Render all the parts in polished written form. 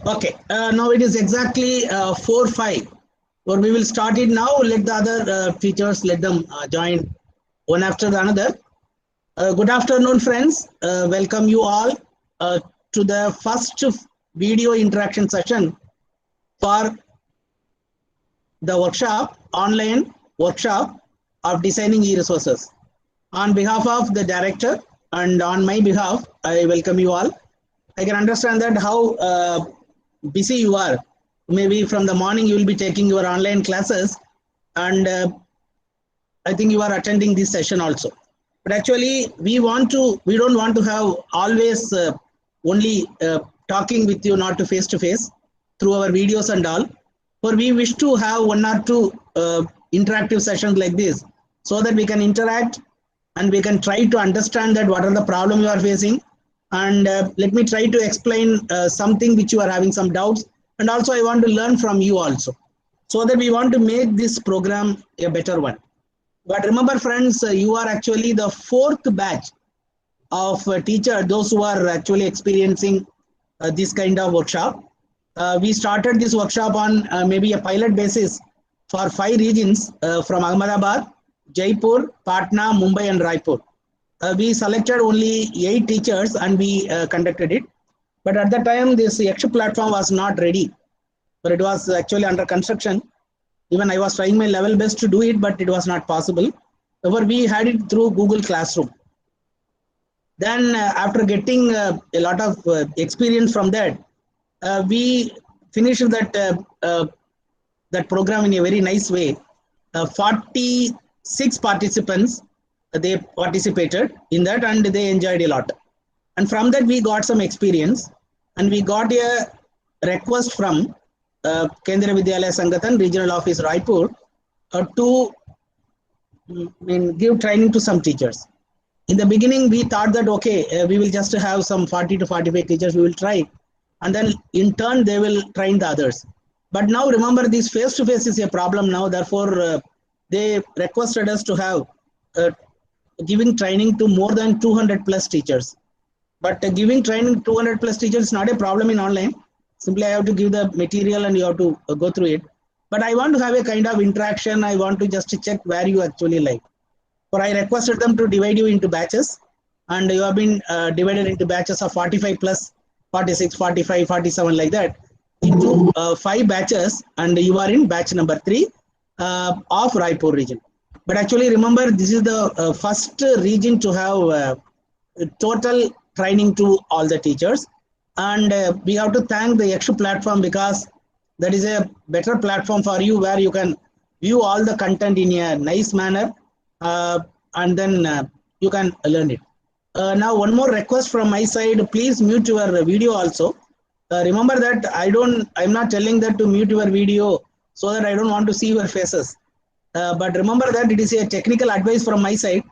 Okay, now it is exactly 4:05. Or we will start it now. Let the other teachers let them join one after the another. Good afternoon, friends. Welcome you all to the first video interaction session for the workshop, online workshop of designing e-resources. On behalf of the director and on my behalf, I welcome you all. I can understand that how busy you are. Maybe from the morning you will be taking your online classes, and I think you are attending this session also. But actually, we don't want to have always only talking with you, not to face through our videos and all. For we wish to have one or two interactive sessions like this, so that we can interact and we can try to understand that what are the problem you are facing, and let me try to explain something which you are having some doubts, and also I want to learn from you also, so that we want to make this program a better one. But remember, friends, you are actually the fourth batch of teacher, those who are actually experiencing this kind of workshop. We started this workshop on maybe a pilot basis for 5 regions from Ahmedabad, Jaipur, Patna, Mumbai and Raipur. We selected only 8 teachers and we conducted it. But at the time, this Yaksha platform was not ready, but it was actually under construction. Even I was trying my level best to do it, but it was not possible. However, we had it through Google Classroom. Then after getting a lot of experience from that, we finished that program in a very nice way. 46 participants, they participated in that and they enjoyed a lot. And from that we got some experience, and we got a request from Kendriya Vidyalaya Sangathan Regional Office Raipur to give training to some teachers. In the beginning, we thought that okay, we will just have some 40 to 45 teachers, we will try, and then in turn they will train the others. But now remember, this face-to-face is a problem now. Therefore, they requested us to have giving training to more than 200 plus teachers. But giving training 200 plus teachers is not a problem in online. Simply I have to give the material and you have to go through it. But I want to have a kind of interaction. I want to just check where you actually like. For I requested them to divide you into batches, and you have been divided into batches of 45 plus, 46, 45, 47 like that, into 5 batches, and you are in batch number 3 of Raipur region. But actually remember, this is the first region to have total training to all the teachers, and we have to thank the Yaksha platform, because that is a better platform for you, where you can view all the content in a nice manner, and then you can learn it. Now one more request from my side, please mute your video also. Remember that I'm not telling that to mute your video so that I don't want to see your faces. But remember that it is a technical advice from my side.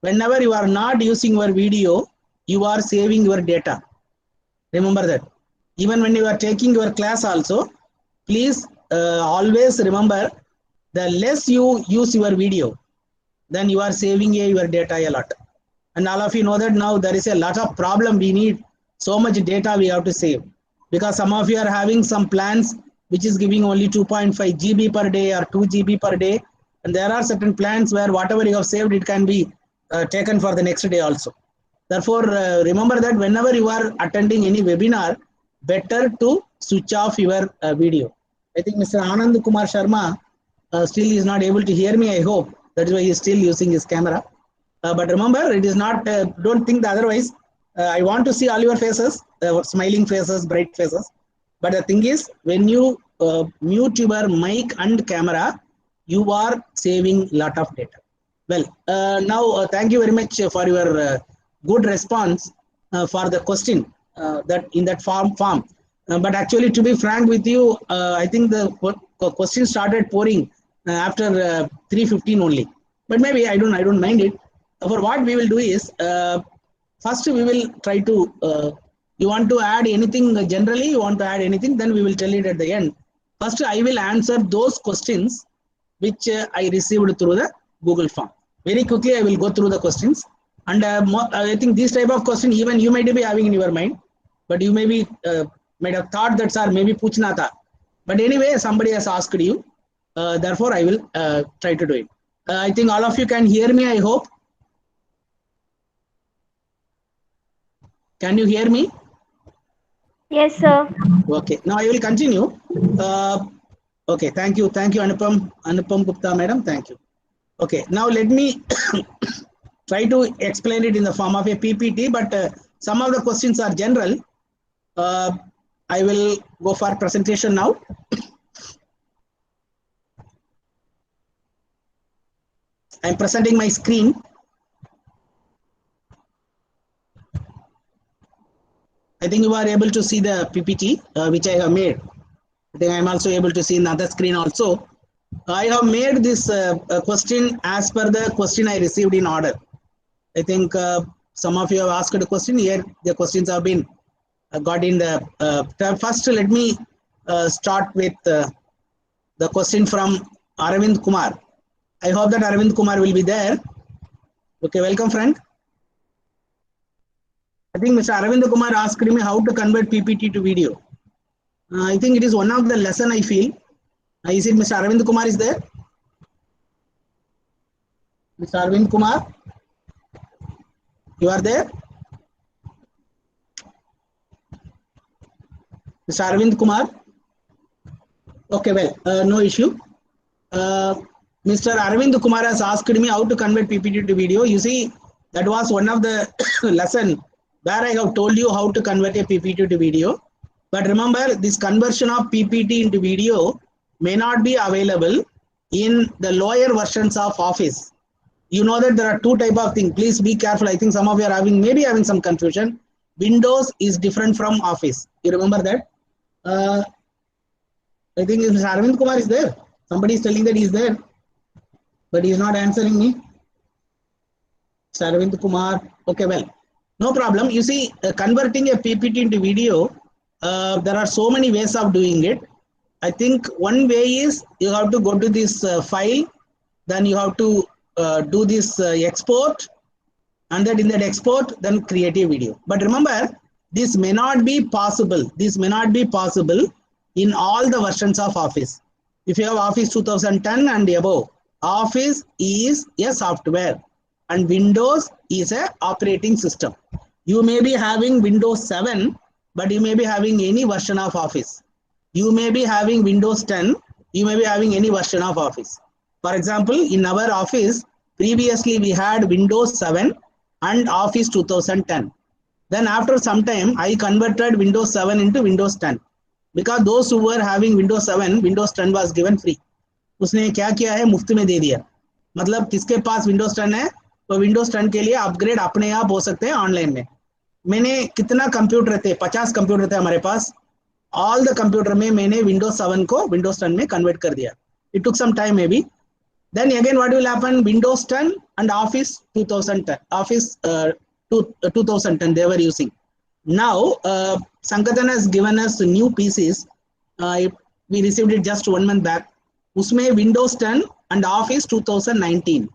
Whenever you are not using your video, you are saving your data. Remember that. Even when you are taking your class also, please always remember, the less you use your video, then you are saving your data a lot. And all of you know that now there is a lot of problem. We need so much data we have to save, because some of you are having some plans which is giving only 2.5 GB per day or 2 GB per day. And there are certain plans where whatever you have saved, it can be taken for the next day also. Therefore, remember that whenever you are attending any webinar, better to switch off your video. I think Mr. Anand Kumar Sharma still is not able to hear me, I hope. That is why he is still using his camera. But remember, it is not, don't think that otherwise. I want to see all your faces, smiling faces, bright faces. But the thing is, when you mute your mic and camera, you are saving lot of data. Well, now thank you very much for your good response for the question that in that form. But actually, to be frank with you, I think the question started pouring after 3:15 only. But maybe I don't mind it. For what we will do is, first we will try to, you want to add anything generally, you want to add anything, then we will tell it at the end. First, I will answer those questions which I received through the Google form. Very quickly, I will go through the questions. And I think this type of question, even you might be having in your mind, but you may be might have thought that sir maybe पूछना था, but anyway somebody has asked you, therefore I will try to do it. I think all of you can hear me, I hope. Can you hear me? Yes, sir. Okay, now I will continue. Okay, thank you Anupam Gupta madam, thank you. Okay, now let me try to explain it in the form of a PPT, but some of the questions are general. I will go for presentation now. I am presenting my screen. I think you are able to see the PPT which I have made. I think I am also able to see in the other screen also. I have made this question as per the question I received in order. I think some of you have asked a question here. The questions have been got in the first. Let me start with the question from Aravind Kumar. I hope that Aravind Kumar will be there. Okay, welcome friend. I think Mr. Aravind Kumar asked me how to convert PPT to video. I think it is one of the lesson I feel. Is it Mr. Aravind Kumar is there? Mr. Aravind Kumar, you are there? Mr. Aravind Kumar? Okay, well, no issue. Mr. Aravind Kumar has asked me how to convert PPT to video. You see, that was one of the lesson where I have told you how to convert a PPT to video. But remember, this conversion of PPT into video may not be available in the lower versions of Office. You know that there are two type of things. Please be careful. I think some of you are maybe having some confusion. Windows is different from Office. You remember that? I think Mr. Aravind Kumar is there. Somebody is telling that he is there, but he is not answering me. Mr. Aravind Kumar. Okay, well, no problem. You see, converting a PPT into video, there are so many ways of doing it. I think one way is you have to go to this file, then you have to do this export, and then in that export, then create a video. But remember, this may not be possible. This may not be possible in all the versions of Office. If you have Office 2010 and above, Office is a software and Windows is a operating system. You may be having Windows 7, but you may be having any version of Office. You may be having Windows 10, you may be having any version of Office. For example, in our Office, previously we had Windows 7 and Office 2010. Then after some time, I converted Windows 7 into Windows 10. Because those who were having Windows 7, Windows 10 was given free. उसने क्या किया है, मुफ्त में दे दिया. मतलब किसके पास Windows 10 है, तो Windows 10 के लिए अपग्रेड अपने आप हो सकते हैं ऑनलाइन में. मैंने कितना कंप्यूटर थे, 50 कंप्यूटर थे हमारे पास. ऑल द कंप्यूटर में मैंने Windows 7 को Windows 10 में कन्वर्ट कर दिया. It took some time maybe. Then again what will happen, Windows 10 and Office 2010, Office 2010 they were using. Now Sankatan has given us new PCs. We received it just 1 month back. Usme Windows 10 and Office 2019.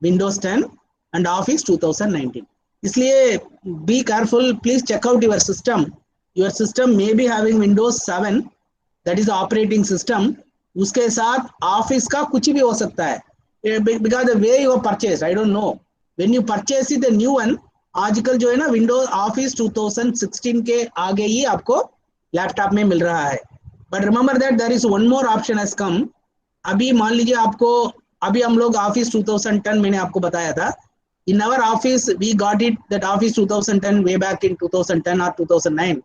Windows 10 and Office 2019. इसलिए be careful, please check out your system. Your system may be having Windows 7, that is the operating system. उसके साथ Office का कुछ भी हो सकता है. Because the way you purchase, I don't know. When you purchase it, the new one, आजकल जो है ना Windows Office 2016 के आगे ही आपको लैपटॉप में मिल रहा है. But remember that there is one more option has come. अभी मान लीजिए आपको, अभी हम लोग Office 2010 मैंने आपको बताया था. In our Office we got it that Office 2010 way back in 2010 or 2009.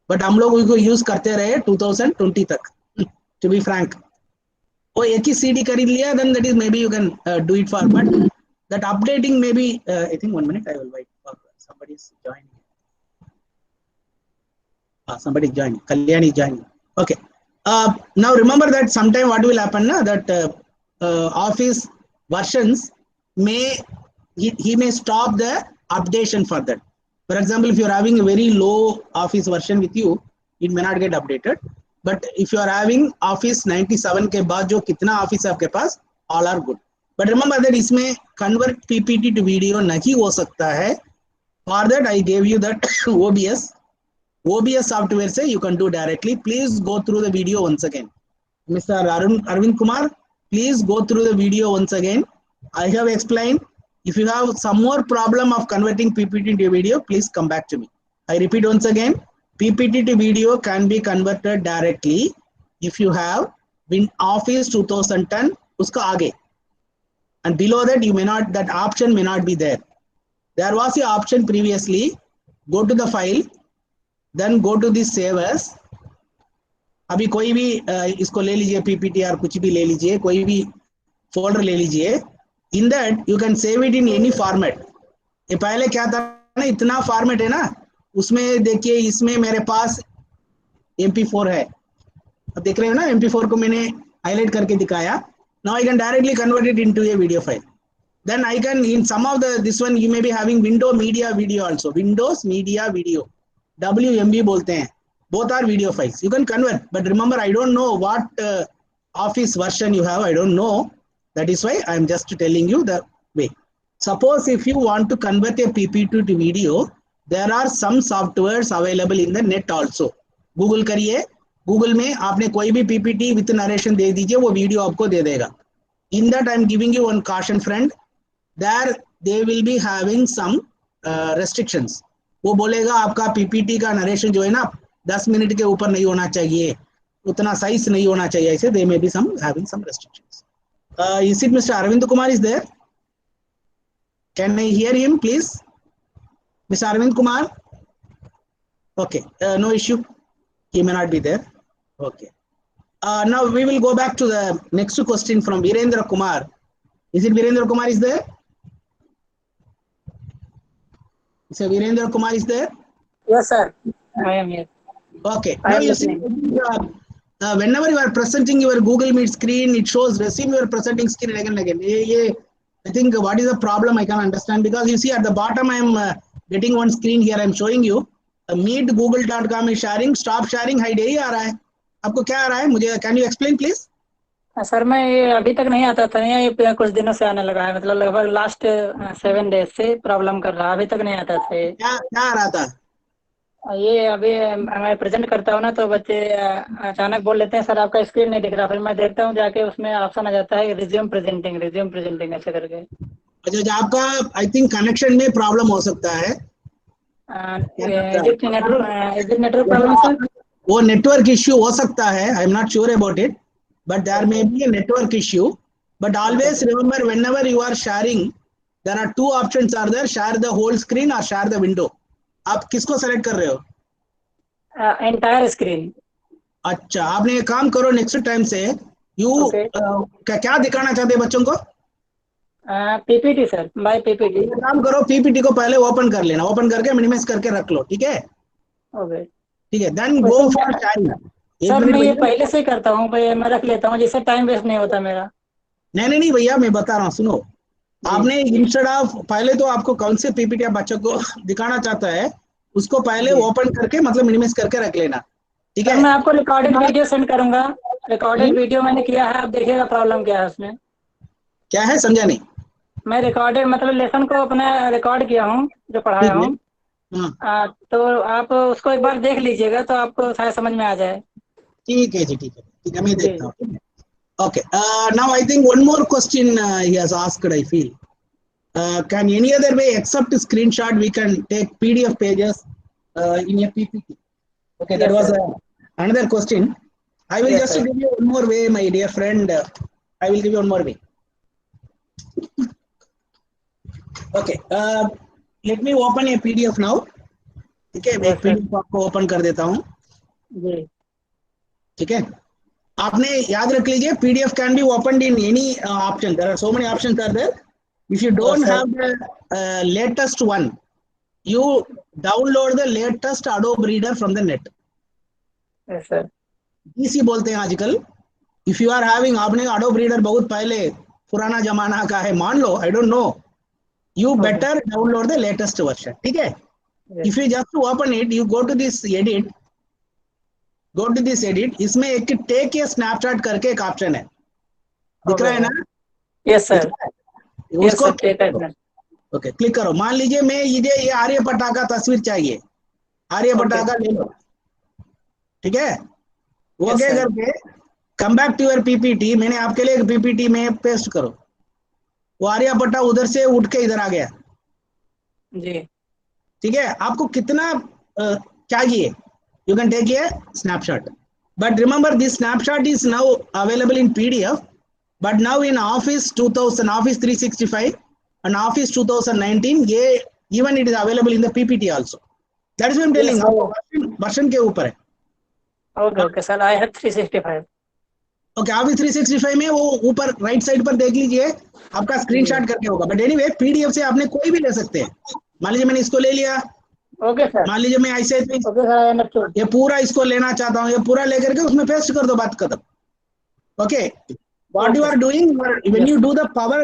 But हम लोग उसको यूज करते रहे 2020 तक. To be frank, वो एक ही CD खरीद लिया, then that is maybe you can do it for. But that updating maybe I think 1 minute I will wait for somebody is joining. Somebody is joining. Kalyani is joining. Okay. Now remember that sometime what will happen na, that Office versions may he may stop the updation for that. For example, if you are having a very low Office version with you, it may not get updated. But if you are having Office 97 के बाद जो कितना Office है आपके पास, all are good. But remember that इसमें convert PPT to video नहीं हो सकता है. For that I gave you that OBS. OBS software से you can do directly. Please go through the video once again. Mr. Arvind Kumar, please go through the video once again. I have explained. If you have some more problem of converting PPT into video, please come back to me. I repeat once again, PPT to video can be converted directly if you have Office 2010 uska aage. And below that, you may not, that option may not be there. There was a option previously. Go to the file, then go to the save as. अभी कोई भी इसको ले लीजिए, PPT और कुछ भी ले लीजिए, कोई भी फोल्डर ले लीजिए. In that you can save it in any format. ये पहले क्या था ना, इतना फॉर्मेट है ना, उसमें देखिए इसमें मेरे पास MP4 है. अब देख रहे हो ना, MP4 को मैंने हाईलाइट करके दिखाया. Now I can directly convert it into a video file. Then I can, in some of the, this one you may be having window media video also. Windows media video. WMV बोलते हैं. Both are video files. You can convert. But remember, I don't know what Office version you have. I don't know. That is why I am just telling you the way. Suppose if you want to convert a PPT to video, there are some softwares available in the net also. Google करिए. Google में आपने कोई भी PPT with narration दे दीजिए, वो video आपको दे देगा. In that I am giving you one caution, friend. There they will be having some restrictions. वो बोलेगा आपका PPT का narration जो है ना 10 मिनट के ऊपर नहीं होना चाहिए, उतना साइज नहीं होना चाहिए, ऐसे they may be some having some restrictions. Is it Mr. Arvind Kumar is there? Can I hear him, please? Mr. Arvind Kumar? Okay, no issue. He may not be there. Okay. Now we will go back to the next question from Virendra Kumar. Is it Virendra Kumar is there? So Virendra Kumar is there? Yes, sir. I am here. Okay. Now you see, whenever you are presenting your Google Meet screen, it shows resume your presenting screen again and again. I think what is the problem I can understand, because you see at the bottom I am getting one screen here. I am showing you meet google.com is sharing, stop sharing, hide यही आ रहा है. आपको क्या आ रहा है मुझे, can you explain please? Sir मैं ये अभी तक नहीं आता था, ये कुछ दिनों से आने लगा है, मतलब लगभग लास्ट 7 डेज से प्रॉब्लम कर रहा है. अभी तक नहीं आता था. ये क्या आ रहा था? ये अभी मैं प्रेजेंट करता हूँ ना, तो बच्चे अचानक बोल लेते हैं सर आपका स्क्रीन नहीं दिख रहा. फिर मैं देखता हूँ जाके, उसमें ऑप्शन आ जाता है रिज्यूम प्रेजेंटिंग ऐसे करके. अच्छा, आपका आई थिंक कनेक्शन में प्रॉब्लम हो सकता है. Network problem sir? वो नेटवर्क इश्यू हो सकता है. I am not sure about it, but there may be a network issue. But always remember, whenever you are sharing, there are two options are there: share the whole screen or share the window. आप किसको select कर रहे हो? Entire screen. अच्छा, आपने एक काम करो, नेक्स्ट टाइम से यू क्या दिखाना चाहते हैं बच्चों को? PPT sir, by PPT. काम करो, पीपीटी को पहले ओपन कर लेना, ओपन करके मिनिमाइज करके रख लो. ठीक है? ओके, ठीक है. Then go for sharing. Sir मैं ये पहले से करता हूँ, मैं रख लेता हूँ जिससे टाइम वेस्ट नहीं होता मेरा. नहीं भैया, मैं बता रहा हूँ, सुनो. आपने इंस्टेड ऑफ, पहले तो आपको कौन से पीपीटी आप बच्चों को दिखाना चाहता है उसको पहले ओपन करके मतलब मिनिमाइज करके रख लेना. ठीक है? मैं आपको रिकॉर्डेड वीडियो सेंड करूंगा. रिकॉर्डेड वीडियो मैंने किया है, आप देखिएगा प्रॉब्लम क्या है उसमें. क्या है, समझा नहीं. मैं रिकॉर्डेड मतलब लेसन को अपना रिकॉर्ड किया हूँ जो पढ़ाया हूँ. तो आप उसको एक बार देख लीजिएगा तो आपको शायद समझ में आ जाए. ठीक है जी, ठीक है, मैं देखता हूँ. Okay, now I think one more question he has asked, I feel. Can any other way except screenshot we can take PDF pages in a PPT? Okay, that was another question. I will just give you one more way, my dear friend. I will give you one more way. Okay, let me open a PDF now. ठीक है, मैं PDF आपको open कर देता हूँ. ठीक है, आपने याद रख लीजिए, PDF can be opened in any option. There are so many options are there. If you don't have the latest one, you download the latest Adobe Reader from the net. Yes sir. DC बोलते हैं आजकल. If you are having, आपने Adobe Reader बहुत पहले पुराना जमाना का है, मान लो, I don't know. You better download the latest version. ठीक है? If you just open it, you go to this edit. Go to this edit. इसमें एक टेक ए स्नैपशॉट करके एक ऑप्शन है, दिख रहा है ना? Yes sir. उसको ओके क्लिक करो. मान लीजिए मैं ये आर्यभट्ट का तस्वीर चाहिए. आर्यभट्टा Okay. का ले लो, ठीक है। वो Yes, क्या sir. करके come back to your PPT, मैंने आपके लिए एक पीपीटी में पेस्ट करो। वो आर्यभट्टा उधर से उठ के इधर आ गया, जी। ठीक है। आपको कितना चाहिए, you can take a snapshot, but remember this snapshot is now available in PDF, but now in Office 2000, Office 365 and Office 2019, ये even it is available in the PPT also. That is what I'm telling. Yes, आपको वर्षन के ऊपर है। Okay, okay, sir. I have 365. Okay, Office 365 में वो ऊपर right side पर देख लीजिए, आपका स्क्रीनशॉट करके होगा। बट एनीवे पीडीएफ से आपने कोई भी ले सकते हैं। मान लीजिए मैंने इसको ले लिया, Okay, sir. मान लीजिए मैं ऐसे Okay, sir. I understood. ये पूरा इसको लेना चाहता हूँ, ये पूरा लेकर के उसमें पेस्ट कर दो, बात खत्म। Okay, what you Okay. are doing when Yes. you do the power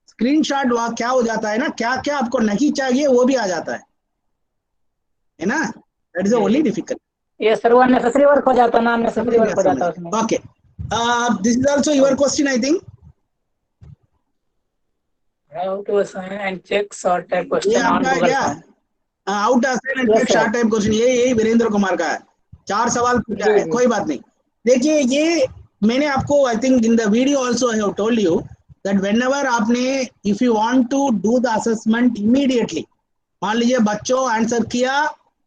screenshot, वहाँ क्या हो जाता है ना, क्या क्या आपको नहीं चाहिए वो भी आ जाता है ना। That is only difficult. Yes, sir. वो unnecessary work हो जाता है ना, unnecessary work हो जाता है उसमें। Okay, this is also your question I think. How to assign and check short type ये question on आपका है Google क्या, Form. Out assign and Yes, take sir. Short type question, ये वीरेंद्र कुमार का है। 4 सवाल पूछा जी, है, जी। कोई बात नहीं। देखिए ये मैंने आपको I think in the video also I have told you that whenever आपने if you want to do the assessment immediately, मान लीजिए बच्चों आंसर किया,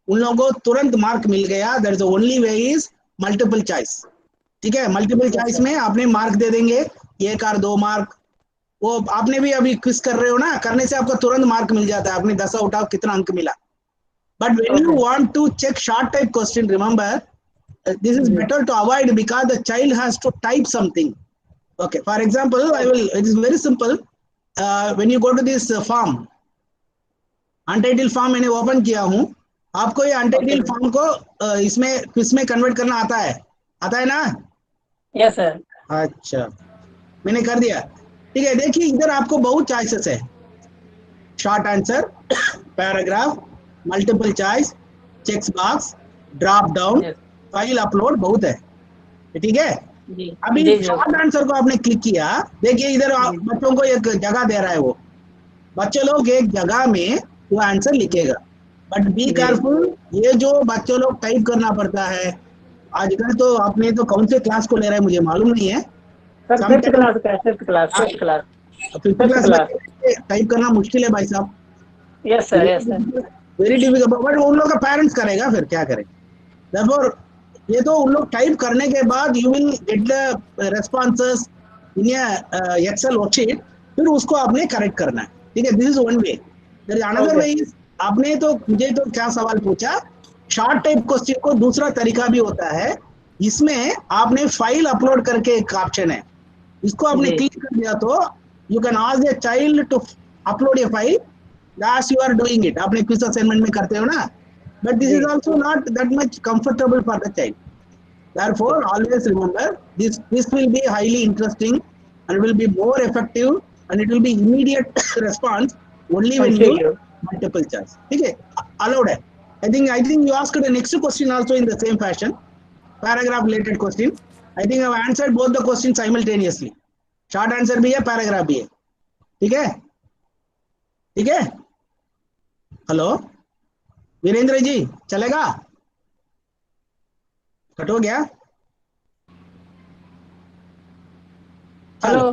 उन लोगों को तुरंत मार्क मिल गया, that is the only way is multiple choice, ठीक है। मल्टीपल चॉइस में आपने मार्क दे देंगे, 1 और 2 मार्क। वो आपने भी अभी क्विज कर रहे हो ना, करने से आपको तुरंत मार्क मिल जाता है, आपने 10 उठाओ कितना अंक मिला। But when you Okay. want to check short type question, remember this is better to avoid because the child has to type something. Okay, for example, I will. It is very simple. When you go to this form, untitled form मैंने open किया हूँ, आपको ये untitled form को इसमें quiz में convert करना आता है ना? Yes, sir. अच्छा, मैंने कर दिया, ठीक है। देखिए इधर आपको बहुत चॉइसेस है, short answer, paragraph, multiple choice, checks box, drop down, Yes. File upload, बहुत है, ठीक है। जी। अभी जी, जी, शॉर्ट okay. आंसर को आपने क्लिक किया, देखिए इधर बच्चों को एक जगह दे रहा है, वो बच्चे लोग एक जगह में वो आंसर लिखेगा, बट बी जी। केयरफुल, ये जो बच्चों लोग टाइप करना पड़ता है आजकल, तो आपने तो कौन से क्लास को ले रहा है मुझे मालूम नहीं है। सर फिफ्थ Sometimes- क्लास का है, fifth class, fifth class. Fifth class में टाइप करना मुश्किल है भाई साहब, yes sir, yes sir. Very difficult, but उन लोग का पेरेंट्स करेगा, फिर क्या करें। Therefore, ये तो उन लोग टाइप करने के बाद you will get the responses in Excel worksheet, फिर उसको आपने करेक्ट करना है, ठीक है। This is one way. There is another way is, आपने तो मुझे तो क्या सवाल पूछा, शॉर्ट टाइप क्वेश्चन को दूसरा तरीका भी होता है, इसमें आपने फाइल अपलोड करके एक ऑप्शन है, इसको आपने जी। क्लिक कर दिया तो you can ask the child to upload a file as you are doing it, आपने क्विज असाइनमेंट में करते हो ना, but this is also not that much comfortable for the child. Therefore, always remember this will be highly interesting and will be more effective and it will be immediate response only when you multiple choice. ठीक है, allowed है। I think you asked the next question also in the same fashion, paragraph related question. I think I have answered both the questions simultaneously. Short answer भी है, paragraph भी है, ठीक है, ठीक है। हेलो वीरेंद्र जी, चलेगा? कट हो गया? Hello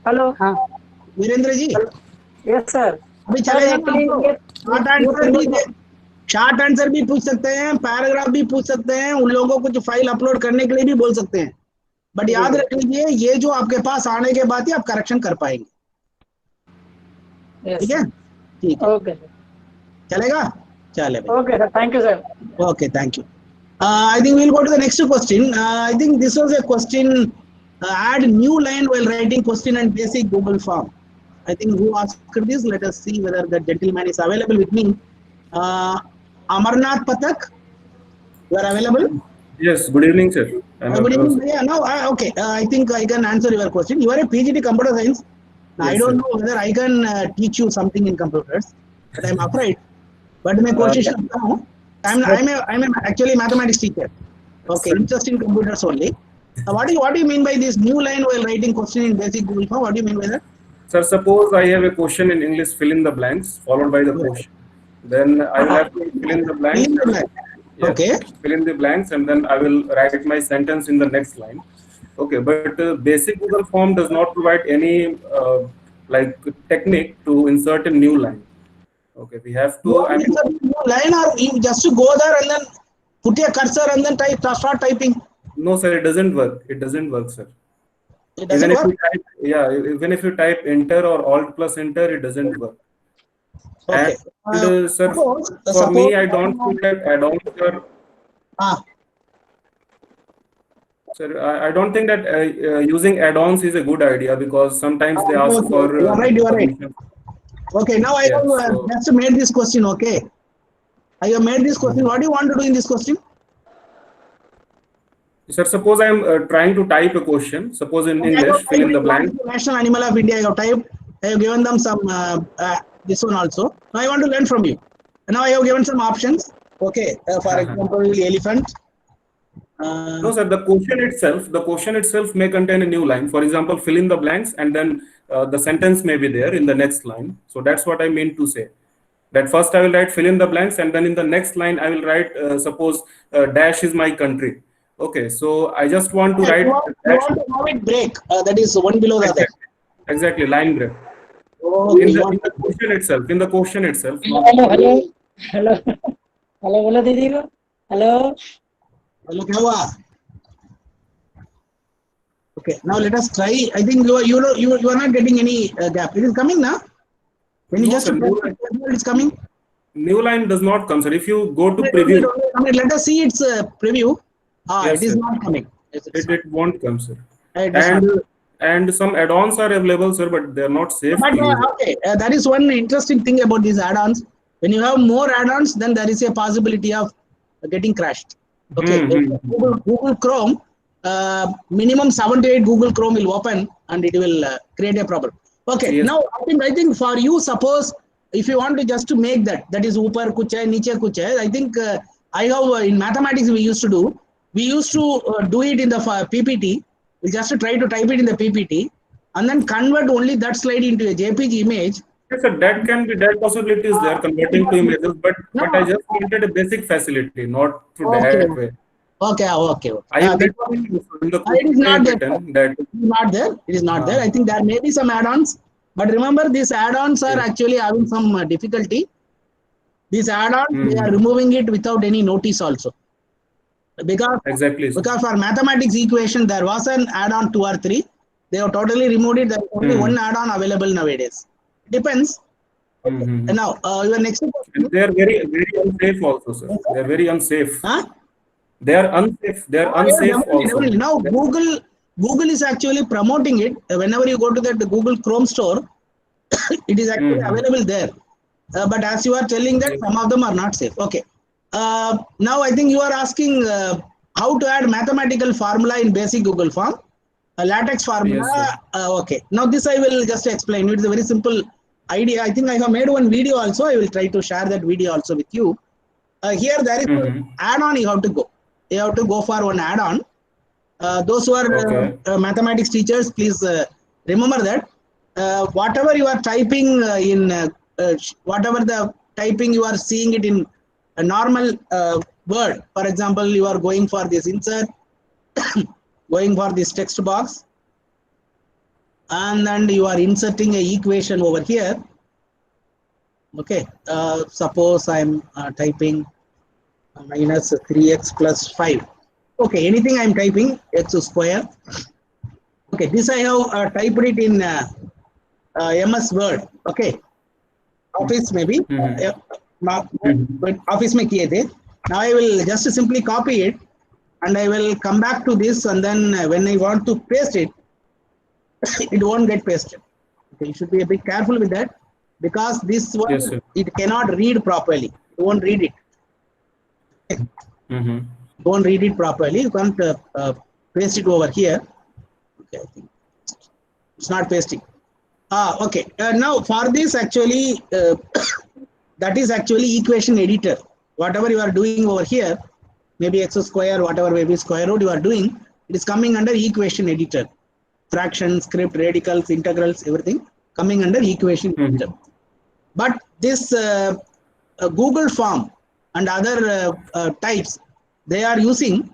hello. हाँ वीरेंद्र जी, यस सर। अभी चलेगा ना आपको? शॉर्ट आंसर भी पूछ सकते हैं, पैराग्राफ भी पूछ सकते हैं, उन लोगों को जो फाइल अपलोड करने के लिए भी बोल सकते हैं, बट याद रख लीजिए ये जो आपके पास आने के बाद ही आप करेक्शन कर पाएंगे, ठीक है, ठीक है, ओके सर, चलेगा? चले भाई, okay sir, thank you sir. okay, thank you. I think we'll go to the next question. I think this was a question, add new line while writing question and basic Google form. I think who asked this? Let us see whether the gentleman is available with me. Amarnath Patak, you are available? Yes, good evening, sir. Good evening. Yeah, no, okay. I think I can answer your question. You are a PGT computer science. Now, Yes, I don't sir. know whether I can teach you something in computers, but I'm afraid. But मैं कोशिश करता हूँ. I'm actually mathematics teacher. Okay, Sir. interest in computers only. What do you mean by this new line while writing question in basic Google form? What do you mean by that? Sir, suppose I have a question in English, fill in the blanks, followed by the question. Then I will have to fill in the blanks. Fill in the blank. Yes, Okay. fill in the blanks, and then I will write my sentence in the next line. Okay, but basic Google form does not provide any like technique to insert a new line. Okay, we have You to. want to insert a new line, or you just to go there and then put your cursor and then start typing? No, sir, it doesn't work. It doesn't work, sir. It doesn't Even if work. you type, yeah, even if you type enter or alt plus enter, it doesn't work. Okay. And sir, Suppose, for me, I don't feel that add-ons are. Sir, I don't think that using add-ons is a good idea, because sometimes they ask okay. for You are right. You are right. permission. Okay. Now I Yeah, have so just made this question. Okay. I have made this question. What do you want to do in this question? sir, suppose I am trying to type a question. Suppose in English, fill in the blank. National animal of India. I have typed. I have given them some this one also. Now I want to learn from you. Now I have given some options. Okay. For example, elephant. No, sir. The question itself may contain a new line. For example, fill in the blanks, and then the sentence may be there in the next line. So that's what I mean to say. That first I will write fill in the blanks, and then in the next line I will write suppose dash is my country. Okay, so I just want to write. You want to have it break. That is one below the other. Exactly, line break. Okay, In the question itself. In the question itself. Hello बोलो दीदी को hello Hello, क्या हुआ? Okay, now let us try. I think you are not getting any gap. It is coming now. When you No, just sir, it's coming. New line does not come, sir. If you go to preview, Let us see its preview. Yes, it is sir. not coming. Yes, it won't come, sir. it is not. And some add-ons are available, sir, but they are not safe But to use. okay, that is one interesting thing about these add-ons. When you have more add-ons, then there is a possibility of getting crashed. Okay, Google Chrome, minimum 7 to 8 Google Chrome will open and it will create a problem. Okay, Yes. now I think for you, suppose if you want to just to make that is upar kuch hai, niche kuch hai. I think I have in mathematics we used to do it in the PPT. We just try to type it in the PPT and then convert only that slide into a JPG image. Yes, sir, that possibility is there, converting to images, but I just wanted a basic facility, not through that way. Okay. I am in the it is not there. that It is not there. It is not there. I think there may be some add-ons, but remember these add-ons are actually having some difficulty. These add-ons they are removing it without any notice also. Because for mathematics equation there was an add-on 2 or 3. They have totally removed it. There is only one add-on available nowadays. It depends. Now your next question. They are very unsafe also, sir. They are very unsafe. They are unsafe. They are unsafe also. Definitely. Now Google is actually promoting it. Whenever you go to that Google Chrome store, it is actually available there. But as you are telling that some of them are not safe. Okay. Now I think you are asking how to add mathematical formula in basic Google form. A LaTeX formula. Yes, okay. Now this I will just explain. It's a very simple idea. I think I have made one video also. I will try to share that video also with you. Here there is an add-on you have to go. You have to go for one add-on. Those who are mathematics teachers, please remember that whatever you are typing in whatever the typing you are seeing it in a normal word. For example, you are going for this insert, going for this text box, and then you are inserting a equation over here. Okay, suppose I am typing minus 3x plus 5. Okay, anything I am typing, x square. Okay, this I have typed it in MS Word. Okay, Office maybe. Office mein kiye the. Now I will just simply copy it and I will come back to this, and then when I want to paste it, it won't get pasted. Okay, you should be a bit careful with that, because this one it cannot read properly. You won't read it. You won't read it properly. You can't paste it over here. Okay, I think it's not pasting. Okay. Now for this actually, that is actually equation editor. Whatever you are doing over here, maybe x square, whatever maybe square root you are doing, it is coming under equation editor. Fractions, script, radicals, integrals, everything coming under equation editor. But this Google Form and other types, they are using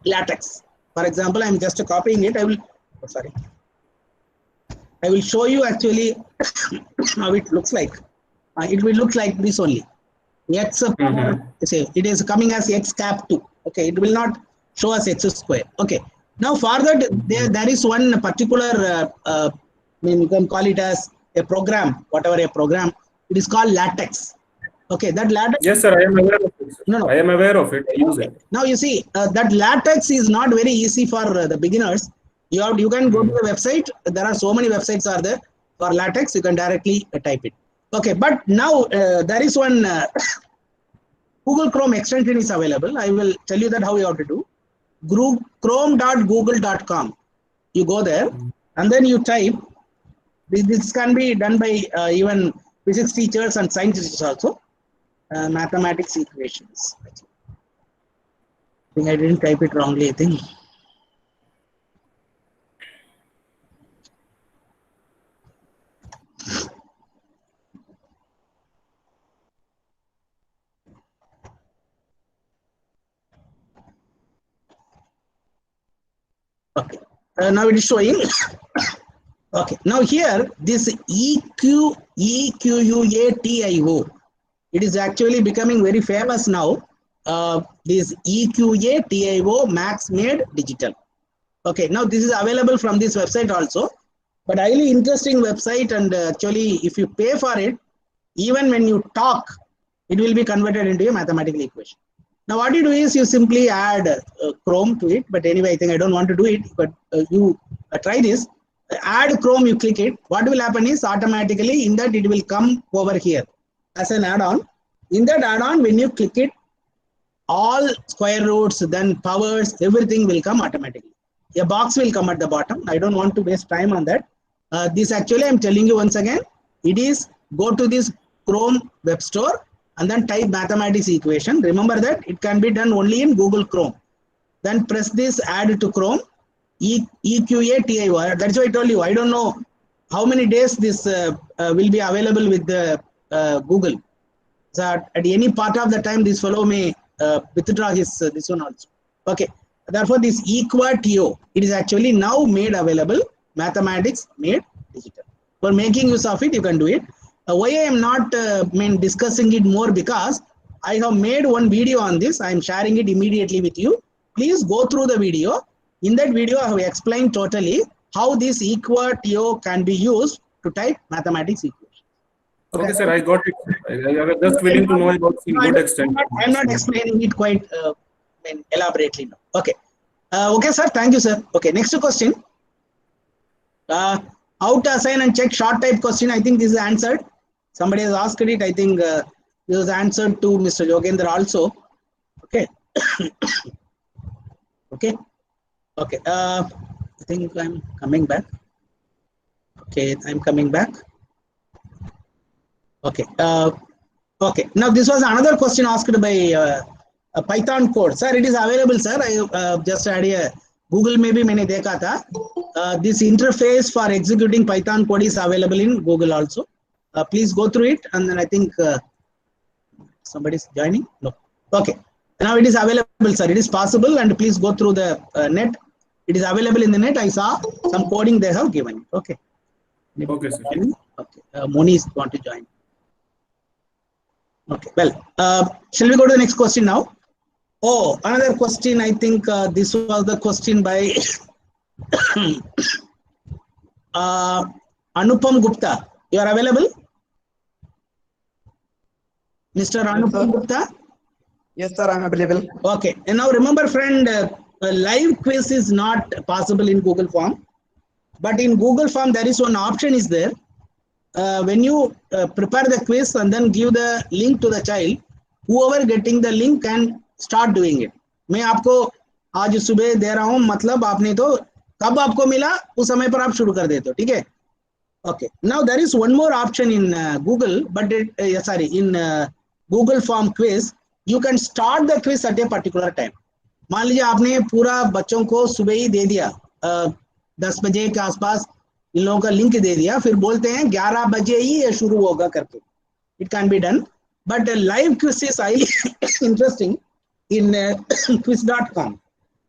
LaTeX. For example, I am just copying it. I will show you actually how it looks like. It will look like this only. X, say it is coming as X cap 2. Okay, it will not show as X square. Okay. Now for that, there is one particular, you can call it as a program, whatever a program. It is called LaTeX. Okay, that LaTeX. Yes, sir, I am aware of it. No. I am aware of it. I use it. Now you see that LaTeX is not very easy for the beginners. You can go to the website. There are so many websites are there for LaTeX. You can directly type it. Okay, but now there is one Google Chrome extension is available. I will tell you that how you have to do. Chrome.google.com. You go there and then you type. This can be done by even physics teachers and science teachers also. Mathematics equations. I think I didn't type it wrongly, I think. Okay, now it is showing. Okay, now here this EQUATIO, it is actually becoming very famous now. This EQUATIO Max Made Digital. Okay, now this is available from this website also, but highly interesting website, and actually if you pay for it, even when you talk, it will be converted into a mathematical equation. Now what you do is you simply add Chrome to it, but anyway I think I don't want to do it, but you try this. Add Chrome, you click it. What will happen is automatically in that it will come over here as an add-on. In that add-on, when you click it, all square roots, then powers, everything will come automatically. A box will come at the bottom. I don't want to waste time on that. This actually I'm telling you once again, it is go to this Chrome web store and then type mathematics equation. Remember that it can be done only in Google Chrome. Then press this add to Chrome. EQUATIO. That's why I told you. I don't know how many days this will be available with the Google. So at any part of the time, this fellow may withdraw his this one also. Okay. Therefore, this EQUATIO, it is actually now made available. Mathematics made digital. For making use of it, you can do it. Why I am not discussing it more, because I have made one video on this. I am sharing it immediately with you. Please go through the video. In that video, I have explained totally how this EQUATIO can be used to type mathematics equations. Okay, sir, I got it. I was just willing to know about some good extent. I am not explaining it quite elaborately now. Okay. Okay, sir. Thank you, sir. Okay, next question. How to assign and check short type question? I think this is answered. Somebody has asked it. I think this was answered to Mr. Yogendra also. Okay. Okay. Okay. I think I'm coming back. Okay, I'm coming back. Okay. Okay. Now this was another question asked by a Python code. Sir, it is available, sir. I just had a Google maybe मैंने देखा था. This interface for executing Python code is available in Google also. Please go through it, and then I think somebody is joining. No. Okay. Now it is available, sir. It is possible, and please go through the net. It is available in the net. I saw some coding they have given. Okay. Okay, sir. Okay. Moni is want to join. Okay. Well, shall we go to the next question now? Oh, another question. I think this was the question by Anupam Gupta. You are available, Mr. Anupam Gupta? Yes, sir. I am available. Okay. And now remember, friend, live quiz is not possible in Google Form, but in Google Form there is one option is there. When you prepare the quiz and then give the link to the child, whoever getting the link can start doing it. मैं आपको आज सुबह दे रहा हूँ, मतलब आपने तो कब आपको मिला उस समय पर आप शुरू कर देते हो, ठीक है? Okay. Now there is one more option in Google, but in Google Form quiz, you can start the quiz at a particular time. मान लीजिए आपने पूरा बच्चों को सुबह ही दे दिया, 10 बजे के आसपास इन लोगों का लिंक दे दिया, फिर बोलते हैं 11 बजे ही ये शुरू होगा करके. it can be done. But a live quiz is highly interesting in quiz.com.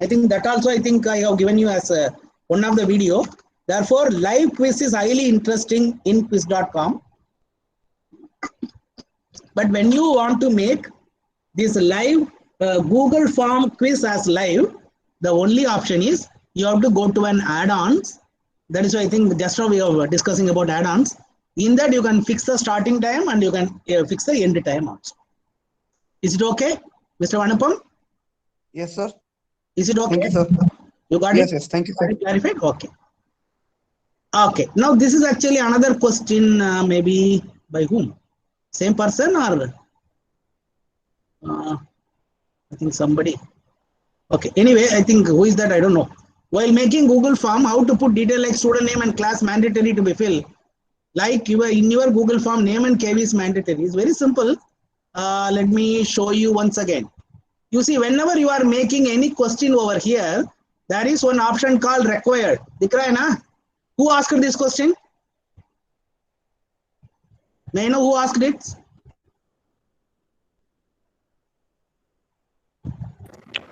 I think that also I think I have given you as one of the video. Therefore, live quiz is highly interesting in quiz.com. But when you want to make this live Google form quiz as live, the only option is you have to go to an add-ons. That is why I think just now we are discussing about add-ons. In that you can fix the starting time and you can fix the end time also. Is it okay, Mr. Vanapam? Yes, sir. Is it okay? Thank you, sir. You got Yes, it? yes. Thank you, Got sir. it clarified? Okay. Okay. Now this is actually another question, maybe by whom? Same person or I think somebody. Okay. Anyway, I think who is that? I don't know. While making Google form, how to put detail like student name and class mandatory to be filled. Like in your Google form, name and KV is mandatory. It's very simple. Let me show you once again. You see, whenever you are making any question over here, there is one option called required. Dikh raha hai na? Who asked this question? May I know who asked it?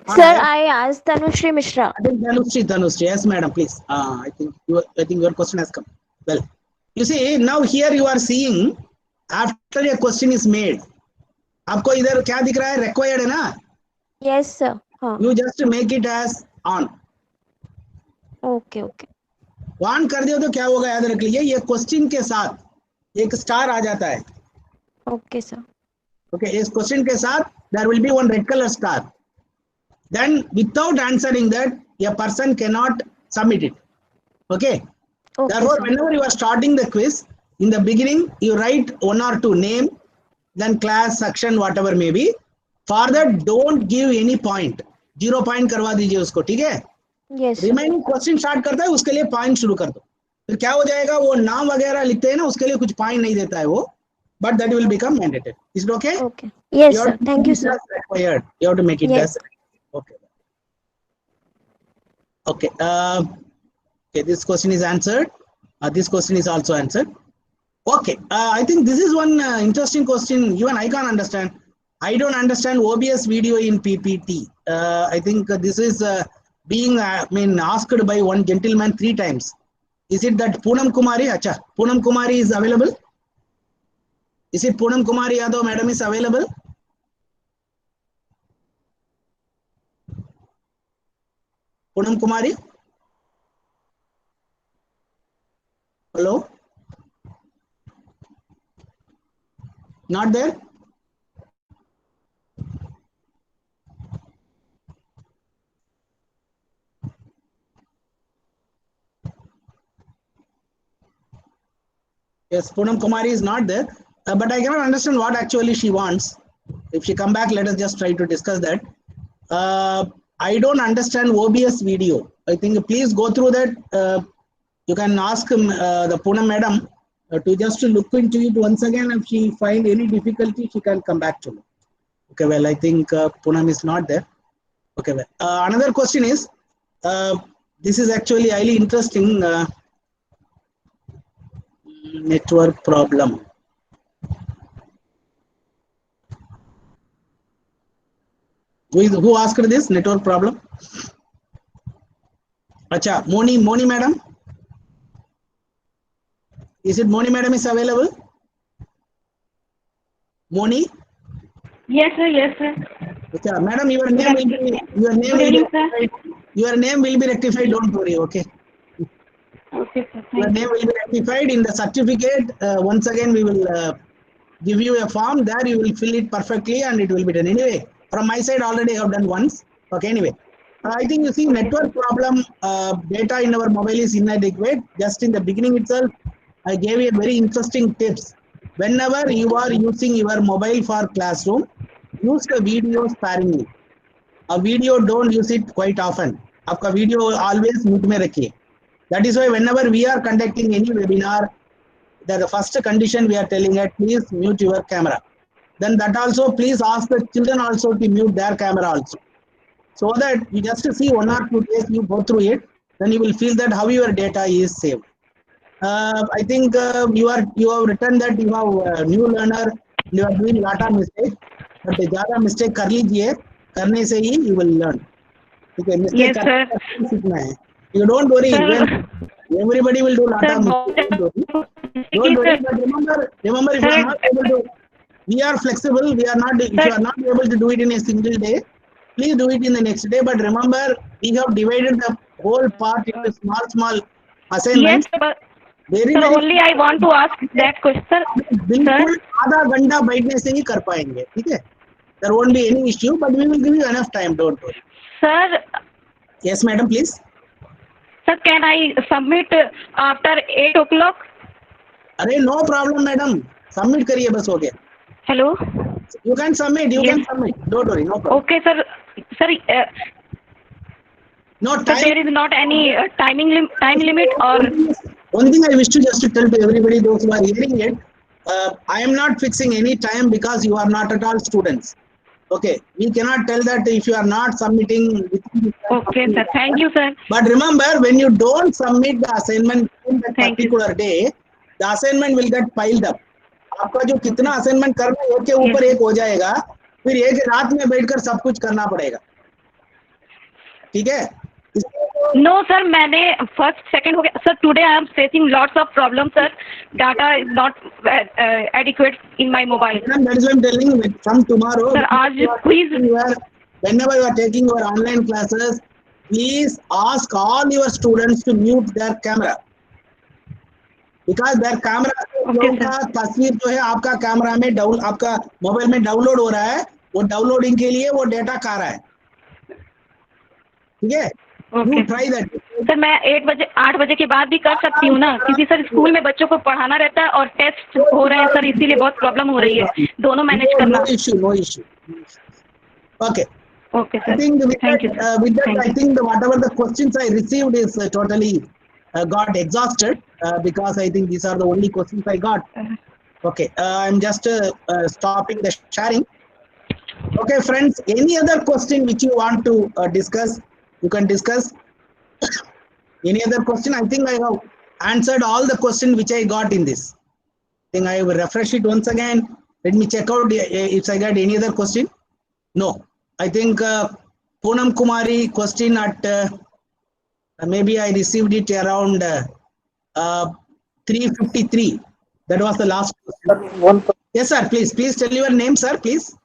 Sir, I asked Tanushree Mishra. Tanushree, yes, madam, please. I think your question has come. Well, you see, now here you are seeing after a question is made. आपको इधर क्या दिख रहा है? Required है ना? Yes, sir. हाँ. You just make it as on. Okay, okay. On कर दियो तो क्या होगा याद रख लीजिए ये क्वेश्चन के साथ एक स्टार आ जाता है. Okay, sir. Okay, इस क्वेश्चन के साथ there will be one red color star. Then without answering that, a person cannot submit it. Okay. Okay, Therefore, sir. whenever you are starting the quiz, in the beginning, you write one or two name, then class, section, whatever may be. For that, don't give any point. 0 point करवा दीजिए उसको, ठीक है? Yes, sir. Remaining question start करता है, उसके लिए point शुरू कर दो. फिर क्या हो जाएगा? वो नाम वगैरह लिखते हैं ना, उसके लिए कुछ point नहीं देता है वो. But that will become mandatory. Is it okay? Okay. Yes, You sir. have to Thank make you, it sir. as required. You have to make it Yes. as okay. Okay. Okay. This question is answered. This question is also answered. Okay. I think this is one interesting question. Even I can't understand. I don't understand OBS video in PPT. I think this is being asked by one gentleman 3 times. Is it that Poonam Kumari? Acha, Poonam Kumari is available? Is it Poonam Kumari Yadav madam is available? Poonam Kumari? Hello? Not there? Yes, Poonam Kumari is not there, but I cannot understand what actually she wants. If she come back, let us just try to discuss that. I don't understand OBS video. I think please go through that. You can ask the Poonam madam to just look into it once again. If she find any difficulty, she can come back to me. Okay, well, I think Poonam is not there. Okay, well, another question is, this is actually highly interesting. Network problem. Who asked this network problem? Acha, Moni madam. Is it Moni madam is available? Moni? Yes, sir. Yes, sir. Acha, madam, your name will be rectified. Don't worry. Okay. Okay, sir. Your Thank name you. will be rectified in the certificate. Once again, we will give you a form. There you will fill it perfectly and it will be done. Anyway, from my side, already I have done once. Okay, anyway. I think you see network problem, data in our mobile is inadequate. Just in the beginning itself, I gave you a very interesting tips. Whenever you are using your mobile for classroom, use the video sparingly. A video, don't use it quite often. आपका video always mute में रखिए. That is why whenever we are conducting any webinar, the first condition we are telling it, please mute your camera. Then that also, please ask the children also to mute their camera also. So that you just see 1 or 2 days, you go through it, then you will feel that how your data is saved. I think you have written that you have new learner You are doing lot of mistake, but ज़्यादा mistake कर लीजिए, करने से ही you will learn. ठीक है, mistake Yes, sir. करके सीखना है. You don't worry. Sir. When everybody will do lot Sir, of mistakes. Don't worry. But remember, if you are not able to, we are flexible. We are not. If you are not able to do it in a single day, please do it in the next day. But remember, we have divided the whole part into small Yes, assignments. but Very, sir, very only I want to ask that question. बिल्कुल आधा घंटा बैठने से ही कर पाएंगे. ठीक है, there won't be any issue, but we will give you enough time. Don't worry. Sir, Yes, madam, please. sir, can I submit after 8 o'clock? अरे no problem, madam. Submit करिए बस हो गया. Hello. You can submit. You Yes. can submit. Don't worry, no problem. Okay, sir. Sir, No sir, time. there is not any time limit or. One thing I wish to just to tell to everybody, those who are hearing it, I am not fixing any time because you are not at all students. Okay, we cannot tell that if you are not submitting. Okay, sir. Thank you, sir. But remember, when you don't submit the assignment in that Thank you. particular day, the assignment will get piled up. आपका जो कितना assignment करना है एक के ऊपर Yes. एक हो जाएगा, फिर एक रात में बैठकर सब कुछ करना पड़ेगा. ठीक है? No, sir. मैंने first, second हो गया. Sir, today I am facing lots of problems, sir. Data is not adequate in my mobile. That is why I am telling you from tomorrow. Sir, आज please. Whenever you are taking your online classes, please ask all your students to mute their camera. Because their camera का तस्वीर जो है आपका camera में आपका mobile में download हो रहा है, वो डाउनलोडिंग के लिए वो डेटा खा रहा है. ठीक है? Okay. You try that. Sir मैं 8 बजे के बाद भी कर सकती हूँ ना, क्योंकि सर स्कूल में बच्चों को पढ़ाना रहता है और टेस्ट हो रहे हैं सर, इसीलिए बहुत प्रॉब्लम हो रही है दोनों मैनेज करना. No issue. Okay. Okay, sir. I think with Thank you, that, sir. I think whatever the questions I received is totally got exhausted because I think these are the only questions I got. Okay, I'm just stopping the sharing. Okay, friends, any other question which you want to discuss, you can discuss. Any other question? I think I have answered all the questions which I got in this. I think I will refresh it once again. Let me check out if I got any other question. No, I think Poonam Kumari question at maybe I received it around 3:53. That was the last question. Yes, sir. Please tell your name, sir. Please.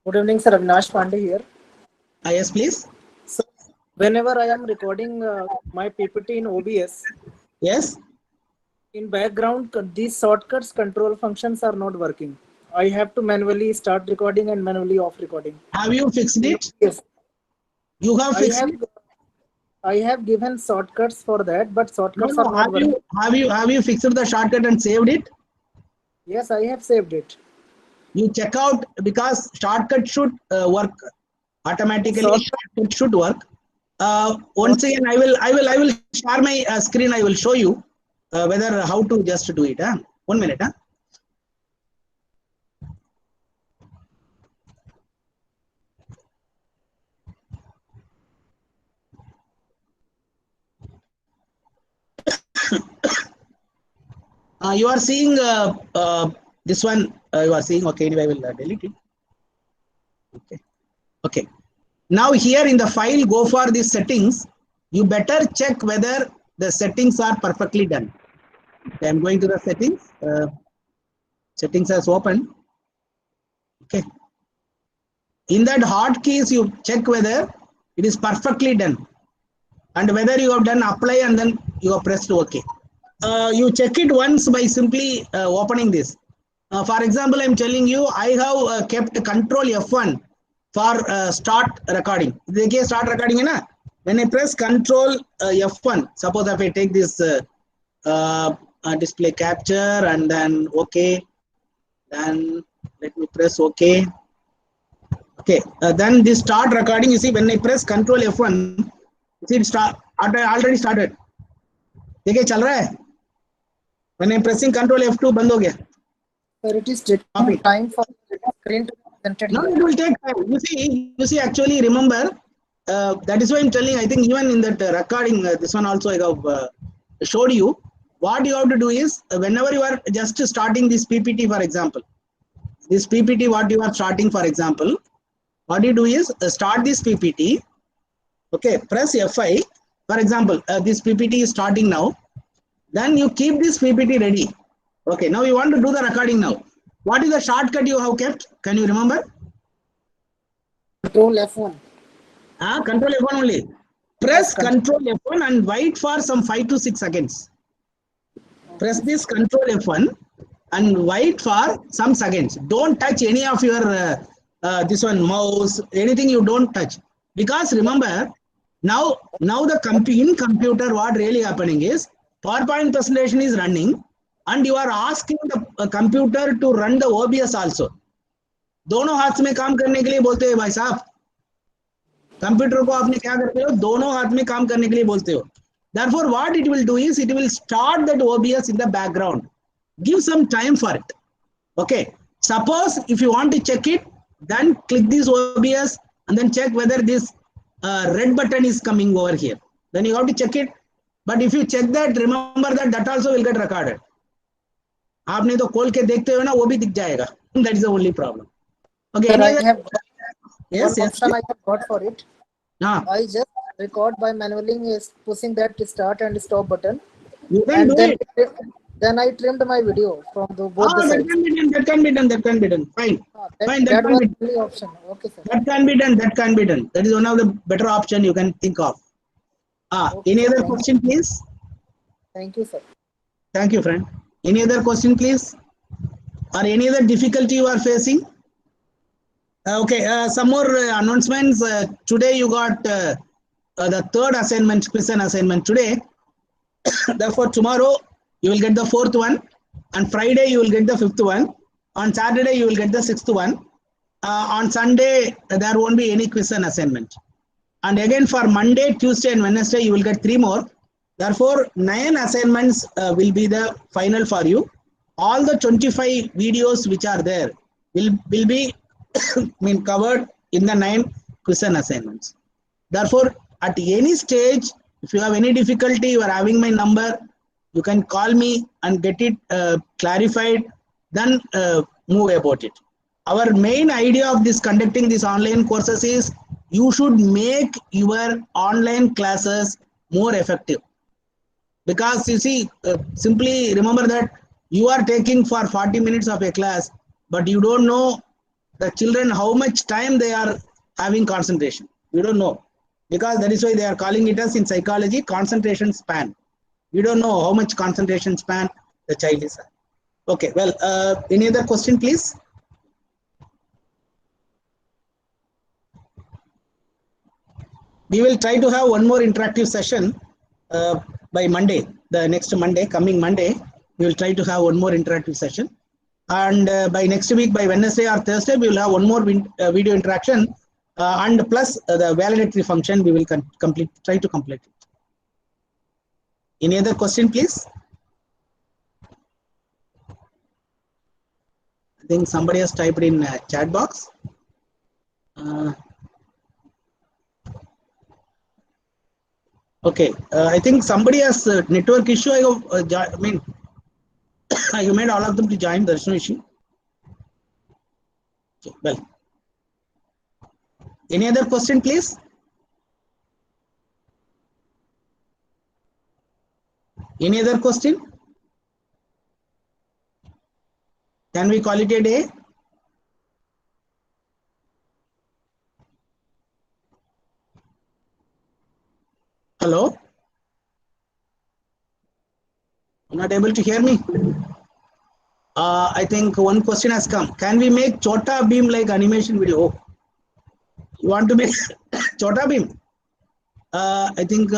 Good evening, sir. Avinash Pandey here. Yes, please. So, whenever I am recording my PPT in OBS, Yes. in background, these shortcuts control functions are not working. I have to manually start recording and manually off recording. Have you fixed it? Yes. You have fixed it. I have given shortcuts for that, but shortcuts No, are not working. have you fixed the shortcut and saved it? Yes, I have saved it. You check out because shortcut should work automatically. Shortcut should work. Once again, I will share my screen. I will show you whether how to just do it. 1 minute. You are seeing this one. You are seeing. Okay, anyway, I will delete it. Okay. Now here in the file, go for the settings. You better check whether the settings are perfectly done. Okay, I'm going to the settings. Settings has opened. Okay. In that hotkeys, you check whether it is perfectly done and whether you have done apply and then you have pressed OK. You check it once by simply opening this. For example, I'm telling you, I have kept Control F1 for start recording. देखिए start recording है ना? When I press Control F1, suppose if I take this display capture and then OK, then let me press OK. Okay, then this start recording. You see, when I press Control F1, you see it start already started. देखिए चल रहा है. When I'm pressing Control F2, बंद हो गया. Sir, it is taking time for screen to be presented. No, it will take time. You see. Actually, remember. That is why I'm telling. I think even in that recording, this one also I have showed you. What you have to do is whenever you are just starting this PPT, for example, This PPT, what you are starting, for example, what you do is start this PPT. Okay, press F5. For example, this PPT is starting now. Then you keep this PPT ready. Okay, now you want to do the recording now. What is the shortcut you have kept? Can you remember? Control F1. Control F1 only. Press Control F1 and wait for some 5 to 6 seconds. Press this Control F1 and wait for some seconds. Don't touch any of your this one mouse, anything you don't touch. Because remember, now the in computer, what really happening is PowerPoint presentation is running and you are asking the computer to run the OBS also. दोनों हाथ में काम करने के लिए बोलते हो भाई साहब. कंप्यूटर को आपने क्या करते हो, दोनों हाथ में काम करने के लिए बोलते हो. Therefore, what it will do is it will start that OBS in the background. Give some time for it. Okay. Suppose if you want to check it, then click this OBS and then check whether this red button is coming over here. Then you have to check it. But if you check that, remember that also will get recorded. आपने तो खोल के देखते हो ना, वो भी दिख जाएगा. That is the only problem. Okay. Sir, I have yes, one yes. option I have got for it. I just record by manually pushing that start and stop button. You can and do it. Then I trimmed my video from both the sides. That can be done. Fine. Fine. That was the only option. Okay, sir. That can be done. That is one of the better option you can think of. Okay, any sir, other question, please? Thank you, sir. Thank you, friend. Any other question, please? Or any other difficulty you are facing? Okay, some more announcements. Today you got the third assignment, question assignment today. Therefore, tomorrow you will get the fourth one. On Friday, you will get the fifth one. On Saturday, you will get the sixth one. On Sunday, there won't be any question assignment. And again, for Monday, Tuesday, and Wednesday, you will get 3 more. Therefore, 9 assignments will be the final for you. All the 25 videos which are there will be covered in the 9 question assignments. Therefore, at any stage, if you have any difficulty, you are having my number, you can call me and get it clarified, then move about it. Our main idea of this conducting these online courses is you should make your online classes more effective. Because you see, simply remember that you are taking for 40 minutes of a class, but you don't know the children how much time they are having concentration. You don't know. Because that is why they are calling it as in psychology concentration span. You don't know how much concentration span the child is. Okay, well, any other question, please? We will try to have one more interactive session by Monday, the next Monday, coming Monday. We will try to have one more interactive session. And by next week, by Wednesday or Thursday, we will have one more video interaction and plus the validatory function we will try to complete it. Any other question, please? I think somebody has typed in chat box. Okay, I think somebody has network issue. I mean, you made all of them to join. There is no issue. Okay, well, any other question, please? Any other question? Can we call it a day? Hello? Not able to hear me? I think one question has come. Can we make Chota Beam like animation video? Oh, you want to make Chota Beam? I think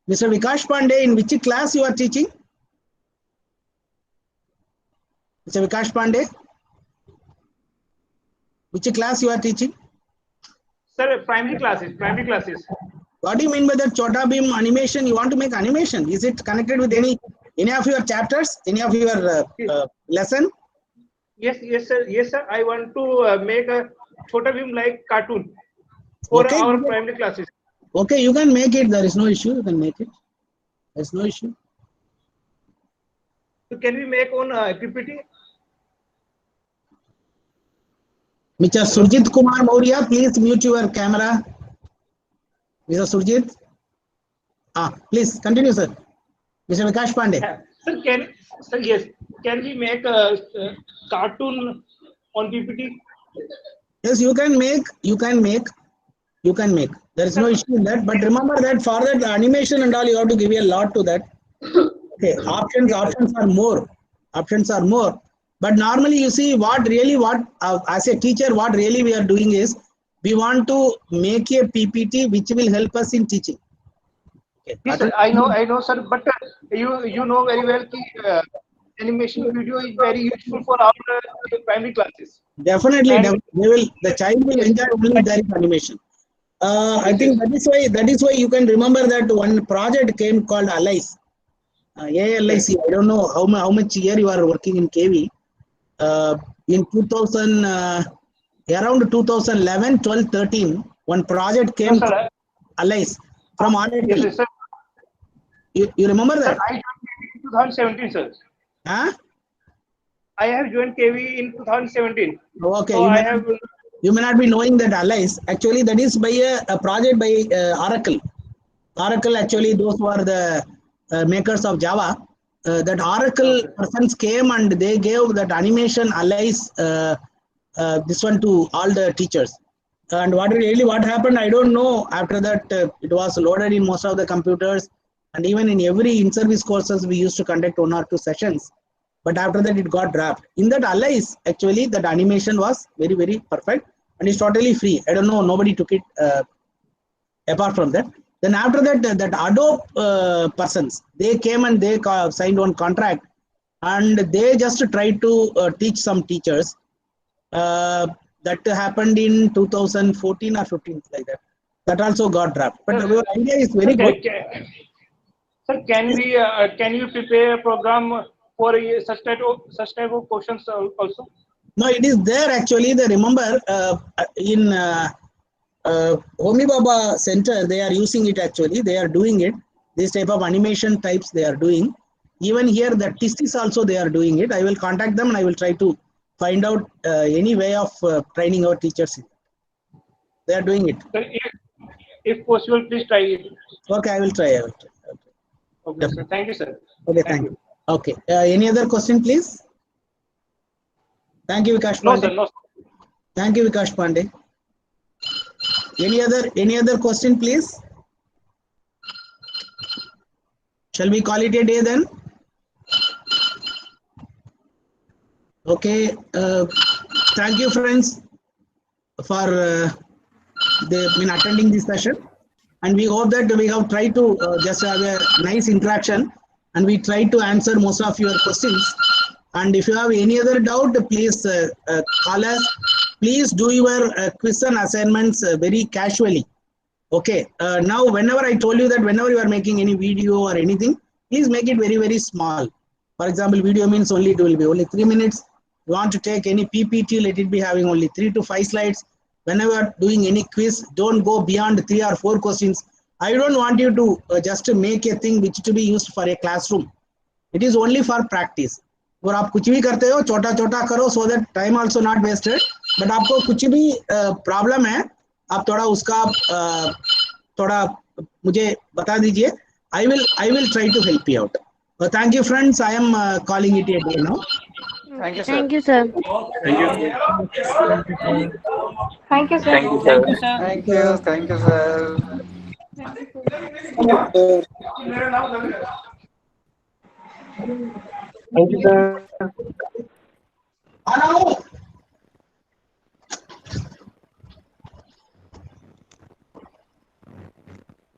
Mr. Vikash Pandey, in which class you are teaching? Mr. Vikash Pandey, which class you are teaching? Sir, primary classes. What do you mean by that Chota Beam animation? You want to make animation? Is it connected with any of your chapters, any of your lesson? Yes, sir. I want to make a Chota Beam like cartoon for our primary classes. Okay, you can make it. There is no issue. You can make it. There is no issue. So can we make on PPT? Mr. Surjit Kumar Maurya, please mute your camera. Mr. Surjit. Please continue, sir. Mr. Vikash Pandey. Sir, yes. Can we make a cartoon on PPT? Yes, you can make. There is no issue in that. But remember that for that the animation and all, you have to give a lot to that. Okay, options are more. But normally you see as a teacher, what really we are doing is we want to make a PPT which will help us in teaching. Okay. Yes, sir, I know, sir. But you know very well that animation video is very useful for our primary classes. Definitely, the child will enjoy only if there is animation. I think that is why you can remember that one project came called ALICE. ALIC. I don't know how much year you are working in KV. In 2000, around 2011, 12, 13, one project came called ALICE from Oracle. Yes, sir. You remember that? Sir, I joined in 2017, sir. Huh? I have joined KV in 2017. Okay. So you may not be knowing that ALICE. Actually, that is by a project by Oracle. Oracle, actually, those who are the makers of Java. That Oracle persons came and they gave that animation ALICE, this one to all the teachers. And what happened, I don't know. After that, it was loaded in most of the computers. And even in every in-service courses, we used to conduct 1 or 2 sessions. But after that, it got dropped. In that ALICE, actually, that animation was very, very perfect. And it's totally free. I don't know, nobody took it apart from that. Then after that, that Adobe persons, they came and they signed one contract. And they just tried to teach some teachers. That happened in 2014 or 15, like that. That also got dropped. But our idea is very good. Sir, can you prepare a program for such type of questions also? No, it is there actually. They remember in Homi Baba Center, they are using it actually. They are doing it. This type of animation types they are doing. Even here, the TISTIS also they are doing it. I will contact them and I will try to find out any way of training our teachers. They are doing it. Sir, if possible, please try it. Okay, I will try. Okay, sir. Thank you, sir. Okay, thank you. Okay. Any other question, please? Thank you, Vikash Pandey. No, sir. No, sir. Thank you, Vikash Pandey. Any other question, please? Shall we call it a day then? Okay. Thank you, friends, for attending this session. And we hope that we have tried to just have a nice interaction and we try to answer most of your questions. And if you have any other doubt, please call us. Please do your quiz and assignments very casually. Okay. Now, whenever I told you that whenever you are making any video or anything, please make it very, very small. For example, video means it will be only 3 minutes. You want to take any PPT, let it be having only 3 to 5 slides. Whenever you are doing any quiz, don't go beyond 3 or 4 questions. I don't want you to just make a thing which to be used for a classroom. It is only for practice. और आप कुछ भी करते हो छोटा छोटा करो so that time also not wasted. But आपको कुछ भी problem है आप थोड़ा उसका थोड़ा मुझे बता दीजिए. I will try to help you out. Thank you, friends. I am calling it a day now. Thank you, sir. Thank you, sir. Thank you. Thank you, sir. Thank you, sir. Thank you. Thank you, sir. Thank you, sir.